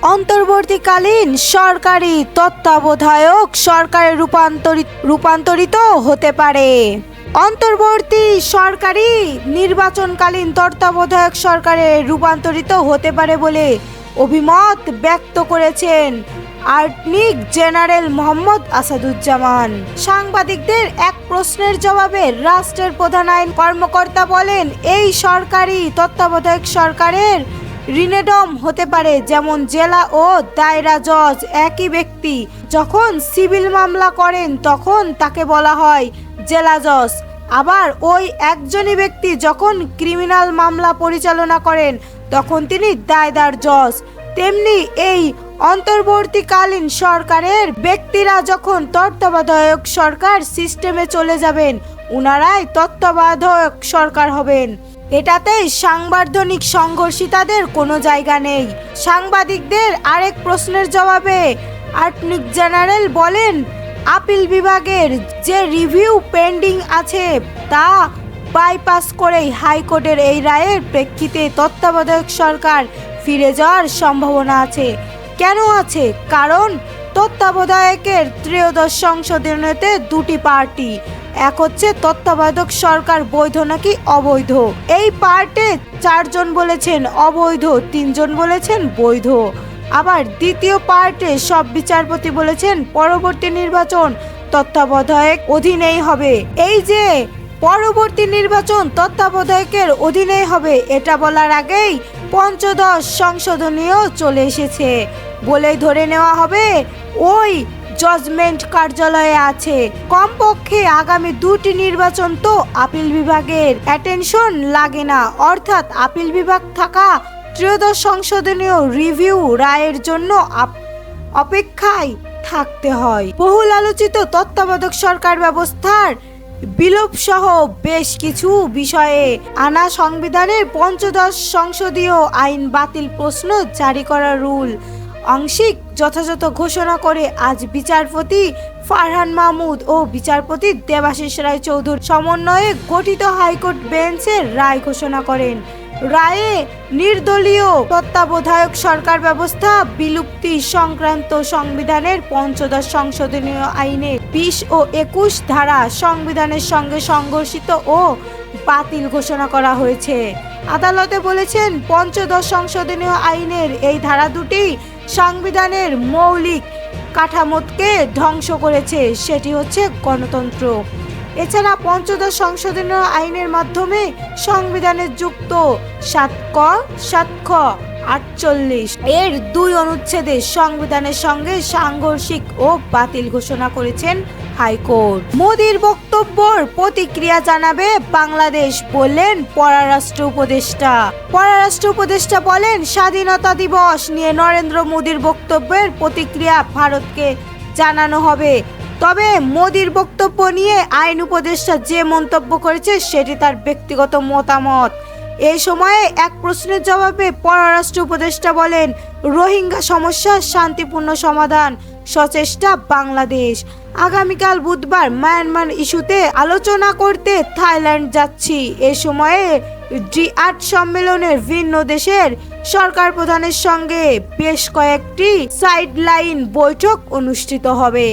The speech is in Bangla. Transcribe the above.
অন্তর্বর্তীকালীন সরকারি তত্ত্বাবধায়ক সরকারে রূপান্তরিত হতে পারে। অন্তর্বর্তী সরকারি নির্বাচনকালীন তত্ত্বাবধায়ক সরকারে রূপান্তরিত হতে পারে বলে অভিমত ব্যক্ত করেছেন অ্যাটর্নি জেনারেল মোহাম্মদ আসাদুজ্জামান। সাংবাদিকদের এক প্রশ্নের জবাবে রাষ্ট্রের প্রধান আইন কর্মকর্তা বলেন, এই সরকারি তত্ত্বাবধায়ক সরকারের রিনেডম হতে পারে, যেমন জেলা ও দায়রা জজ একই ব্যক্তি যখন সিভিল মামলা করেন তখন তাকে বলা হয় জেলা জজ, আবার ওই একজনই ব্যক্তি যখন ক্রিমিনাল মামলা পরিচালনা করেন তখন তিনি দায়দার জজ। তেমনি এই অন্তর্বর্তীকালীন সরকারের ব্যক্তিরা যখন তত্ত্বাবধায়ক সরকার সিস্টেমে চলে যাবেন উনারাই তত্ত্বাবধায়ক সরকার হবেন। এটাতেই সাংবিধানিক সংঘর্ষিতাদের কোনো জায়গা নেই। সাংবাদিকদের আরেক প্রশ্নের জবাবে অ্যাটর্নি জেনারেল বলেন, আপিল বিভাগের যে রিভিউ পেন্ডিং আছে তা বাইপাস করেই হাইকোর্টের এই রায়ের প্রেক্ষিতে তত্ত্বাবধায়ক সরকার ফিরে যাওয়ার সম্ভাবনা আছে। কেন আছে? কারণ তত্ত্বাবধায়কের ত্রয়োদশ সংশোধনীতে দুটি পার্টি, এক হচ্ছে তত্ত্বাবধায়ক সরকার বৈধ নাকি অবৈধ। এই পার্টে 4 জন বলেছেন অবৈধ, 3 জন বলেছেন বৈধ। আবার দ্বিতীয় পার্টে সব বিচারপতি বলেছেন পরবর্তী নির্বাচন তত্ত্বাবধায়ক অধীনেই হবে। এই যে পরবর্তী নির্বাচন তত্ত্বাবধায়কের অধীনেই হবে এটা বলার আগেই পঞ্চদশ সংশোধনীও চলে এসেছে বলেই ধরে নেওয়া হবে ওই জাজমেন্ট কার্যালয়ে আছে। কমপক্ষে আগামী 2টি নির্বাচন তো আপিল বিভাগের অ্যাটেনশন লাগে না, অর্থাৎ আপিল বিভাগ থাকা ত্রয়োদশ সংশোধনীয় রিভিউ রায়ের জন্য অপেক্ষায় থাকতে হয়। বহুল আলোচিত তত্ত্বাবধায়ক সরকার ব্যবস্থার বিলোপ সহ বেশ কিছু বিষয়ে আনা সংবিধানের পঞ্চদশ সংসদীয় আইন বাতিল প্রশ্ন জারি করা রুল আংশিক যথাযথ ঘোষণা করে আজ বিচারপতি ফারহান মাহমুদ ও বিচারপতি দেবাশিস রায় চৌধুরীর সমন্বয়ে গঠিত হাইকোর্ট বেঞ্চের রায় ঘোষণা করেন। রায়ে নির্দলীয় তত্ত্বাবধায়ক সরকার ব্যবস্থা বিলুপ্তি সংক্রান্ত সংবিধানের পঞ্চদশ সংশোধনীয় আইনে 20 ও 21 ধারা সংবিধানের সঙ্গে সংঘর্ষিত ও বাতিল ঘোষণা করা হয়েছে। আদালতে বলেছেন, পঞ্চদশ সংশোধনীয় আইনের এই ধারা দুটি সংবিধানের মৌলিক কাঠামোকে ধ্বংস করেছে, সেটি হচ্ছে গণতন্ত্র। এছাড়া পঞ্চদশ সংশোধনীয় আইনের মাধ্যমে সংবিধানে যুক্ত 7 ক, 7 খ, 48 এর 2 অনুচ্ছেদে সংবিধানের সঙ্গে সাংঘর্ষিক ও বাতিল ঘোষণা করেছেন হাইকোর্ট। মোদির বক্তব্যের প্রতিক্রিয়া জানাবে বাংলাদেশ বললেন পররাষ্ট্র উপদেষ্টা। পররাষ্ট্র উপদেষ্টা বলেন, স্বাধীনতা দিবস নিয়ে নরেন্দ্র মোদির বক্তব্যের প্রতিক্রিয়া ভারতকে জানানো হবে। তবে মোদির বক্তব্য নিয়ে আইন উপদেষ্টা যে মন্তব্য করেছে সেটি তার ব্যক্তিগত মতামত। এই সময়ে এক প্রশ্নের জবাবে পররাষ্ট্র উপদেষ্টা বলেন, রোহিঙ্গা সমস্যার শান্তিপূর্ণ সমাধান সচেষ্টা বাংলাদেশ। আগামীকাল বুধবার মায়ানমার ইস্যুতে আলোচনা করতে থাইল্যান্ড যাচ্ছি। এ সময়ে D8 সম্মেলনের ভিন্ন দেশের সরকার প্রধানের সঙ্গে বেশ কয়েকটি সাইডলাইন বৈঠক অনুষ্ঠিত হবে।